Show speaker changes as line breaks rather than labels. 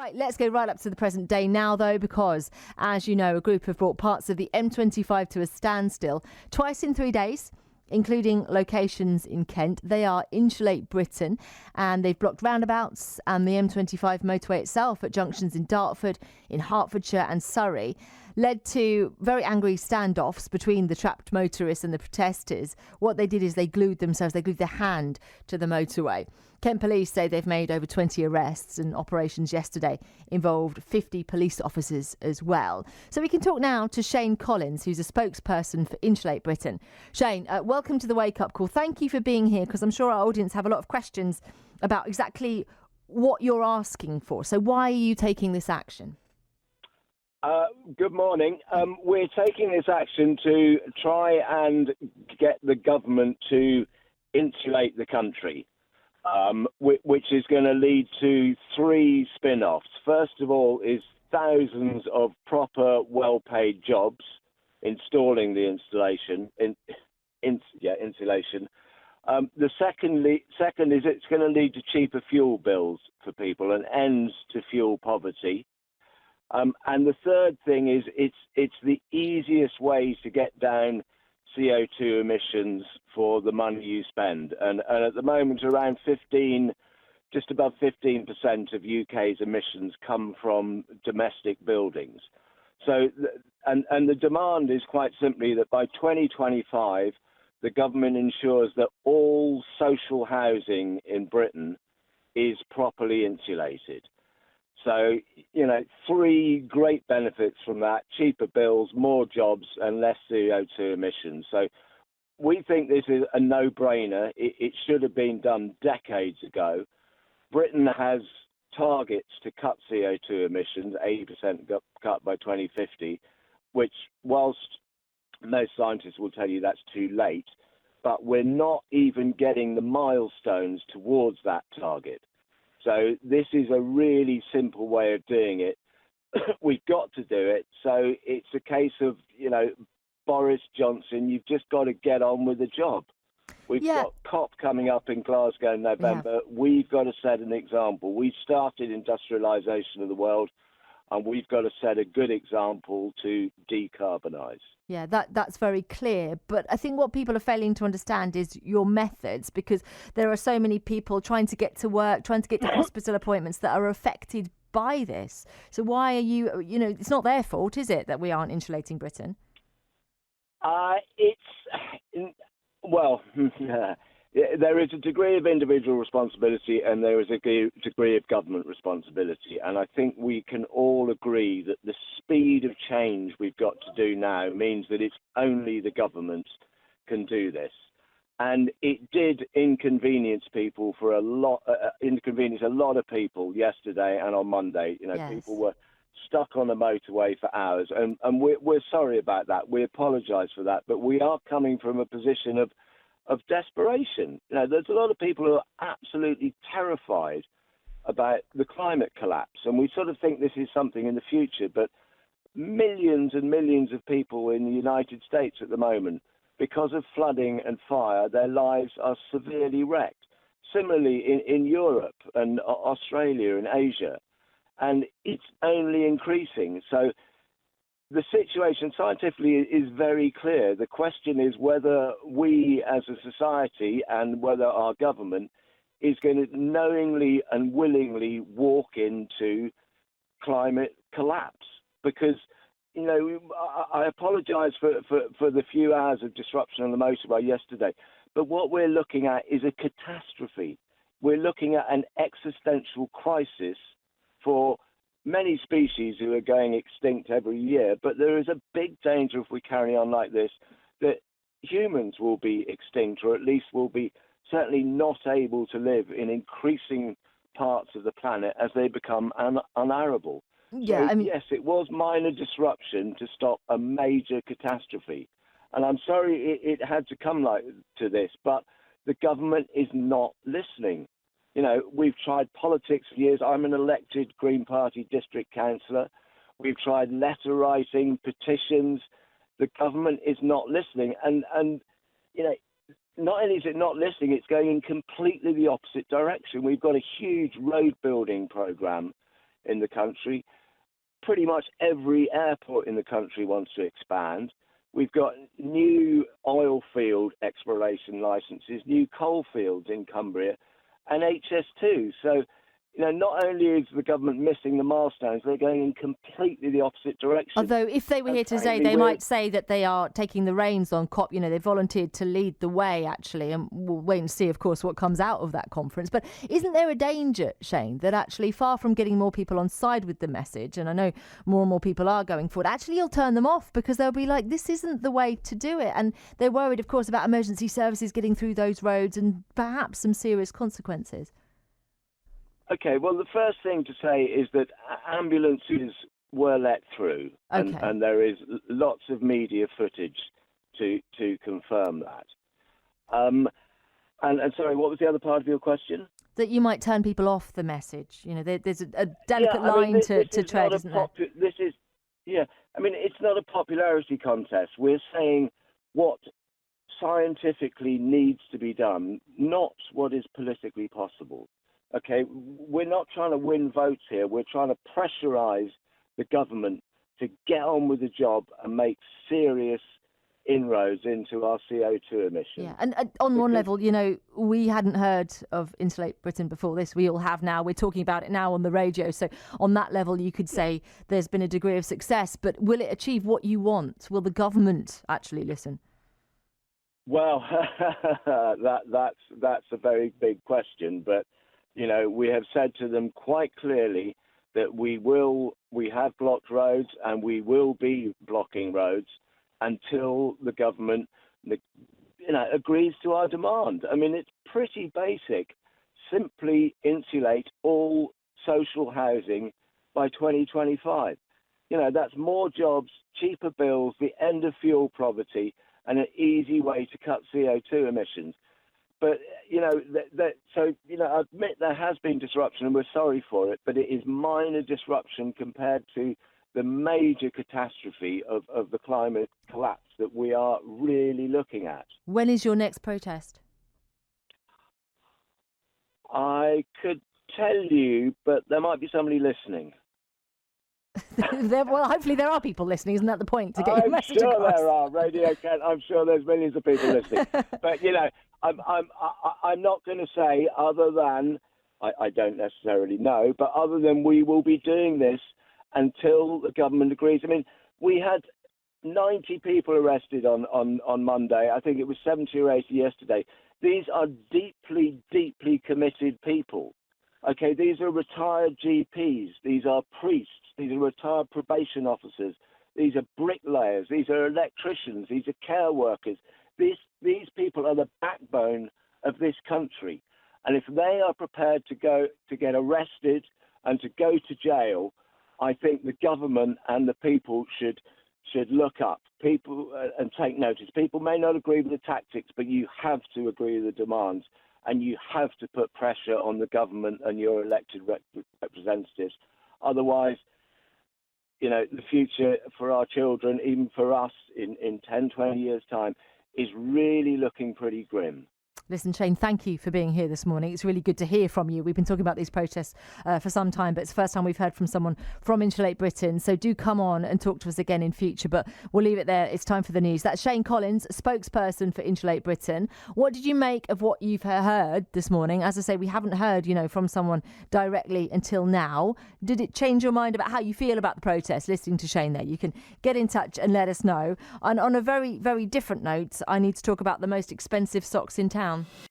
Right, let's go right up to the present day now, though, because, as you know, a group have brought parts of the M25 to a standstill twice in 3 days, including locations in Kent. They are Insulate Britain, and they've blocked roundabouts and the M25 motorway itself at junctions in Dartford, in Hertfordshire and Surrey, led to very angry standoffs between the trapped motorists and the protesters. What they did is they glued their hand to the motorway. Kent police say they've made over 20 arrests, and operations yesterday involved 50 police officers as well. So we can talk now to Shane Collins, who's a spokesperson for Insulate Britain. Shane, welcome to the Wake Up Call. Thank you for being here, because I'm sure our audience have a lot of questions about exactly what you're asking for. So why are you taking this action?
Good morning. We're taking this action to try and get the government to insulate the country, which is going to lead to three spin-offs. First of all is thousands of proper, well-paid jobs installing the insulation. The second is it's going to lead to cheaper fuel bills for people and ends to fuel poverty. And the third thing is it's the easiest way to get down CO2 emissions for the money you spend. And at the moment, around just above 15% of UK's emissions come from domestic buildings. So, and the demand is quite simply that by 2025, the government ensures that all social housing in Britain is properly insulated. So, three great benefits from that: cheaper bills, more jobs, and less CO2 emissions. So we think this is a no-brainer. It should have been done decades ago. Britain has targets to cut CO2 emissions, 80% cut by 2050, which, whilst most scientists will tell you that's too late, but we're not even getting the milestones towards that target. So this is a really simple way of doing it. We've got to do it. So it's a case of, Boris Johnson, you've just got to get on with the job. We've got COP coming up in Glasgow in November. We've got to set an example. We started industrialisation of the world, and we've got to set a good example to decarbonise.
Yeah, that's very clear. But I think what people are failing to understand is your methods, because there are so many people trying to get to work, trying to get to hospital appointments that are affected by this. So why are you, it's not their fault, is it, that we aren't insulating Britain?
There is a degree of individual responsibility and there is a degree of government responsibility. And I think we can all agree that the speed of change we've got to do now means that it's only the government can do this. And it did inconvenience people a lot of people yesterday and on Monday. People were stuck on the motorway for hours. And we're sorry about that. We apologise for that. But we are coming from a position of desperation. There's a lot of people who are absolutely terrified about the climate collapse, and we sort of think this is something in the future, but millions and millions of people in the United States at the moment, because of flooding and fire, their lives are severely wrecked. Similarly in Europe and Australia and Asia, and it's only increasing. So the situation scientifically is very clear. The question is whether we as a society and whether our government is going to knowingly and willingly walk into climate collapse. Because, I apologise for the few hours of disruption on the motorway yesterday, but what we're looking at is a catastrophe. We're looking at an existential crisis for many species who are going extinct every year, but there is a big danger if we carry on like this that humans will be extinct, or at least will be certainly not able to live in increasing parts of the planet as they become unarable.
Yeah,
so, yes, it was minor disruption to stop a major catastrophe. And I'm sorry it had to come to this, but the government is not listening. We've tried politics for years. I'm an elected Green Party district councillor. We've tried letter writing, petitions. The government is not listening. And not only is it not listening, it's going in completely the opposite direction. We've got a huge road building programme in the country. Pretty much every airport in the country wants to expand. We've got new oil field exploration licenses, new coal fields in Cumbria, and HS2. So, not only is the government missing the milestones, they're going in completely the opposite direction.
Although if they were here today, they might say that they are taking the reins on COP. They volunteered to lead the way, actually, and we'll wait and see, of course, what comes out of that conference. But isn't there a danger, Shane, that actually far from getting more people on side with the message, and I know more and more people are going forward, actually you'll turn them off because they'll be like, this isn't the way to do it. And they're worried, of course, about emergency services getting through those roads and perhaps some serious consequences.
Okay, well, the first thing to say is that ambulances were let through, and there is lots of media footage to confirm that. And sorry, what was the other part of your question?
That you might turn people off the message. There's a delicate line to tread, isn't there?
It's not a popularity contest. We're saying what scientifically needs to be done, not what is politically possible. Okay, we're not trying to win votes here. We're trying to pressurise the government to get on with the job and make serious inroads into our CO2 emissions.
Yeah, and on one level, we hadn't heard of Insulate Britain before this. We all have now. We're talking about it now on the radio. So on that level, you could say there's been a degree of success. But will it achieve what you want? Will the government actually listen?
Well, that's a very big question, but we have said to them quite clearly that we have blocked roads and we will be blocking roads until the government, agrees to our demand. I mean, it's pretty basic. Simply insulate all social housing by 2025. That's more jobs, cheaper bills, the end of fuel poverty, and an easy way to cut CO2 emissions. But, I admit there has been disruption and we're sorry for it, but it is minor disruption compared to the major catastrophe of the climate collapse that we are really looking at.
When is your next protest?
I could tell you, but there might be somebody listening.
Well, hopefully there are people listening. Isn't that the point, to get your message across?
I'm sure there are. Radio Kent, I'm sure there's millions of people listening. But, I'm not going to say other than, I don't necessarily know, but other than we will be doing this until the government agrees. I mean, we had 90 people arrested on Monday. I think it was 70 or 80 yesterday. These are deeply, deeply committed people. Okay, these are retired GPs. These are priests. These are retired probation officers. These are bricklayers. These are electricians. These are care workers. These people are the backbone of this country. And if they are prepared to get arrested and to go to jail, I think the government and the people should look up and take notice. People may not agree with the tactics, but you have to agree with the demands, and you have to put pressure on the government and your elected representatives. Otherwise, the future for our children, even for us in 10, 20 years' time, is really looking pretty grim.
Listen, Shane, thank you for being here this morning. It's really good to hear from you. We've been talking about these protests for some time, but it's the first time we've heard from someone from Insulate Britain. So do come on and talk to us again in future, but we'll leave it there. It's time for the news. That's Shane Collins, spokesperson for Insulate Britain. What did you make of what you've heard this morning? As I say, we haven't heard, from someone directly until now. Did it change your mind about how you feel about the protest? Listening to Shane there, you can get in touch and let us know. And on a very, very different note, I need to talk about the most expensive socks in town.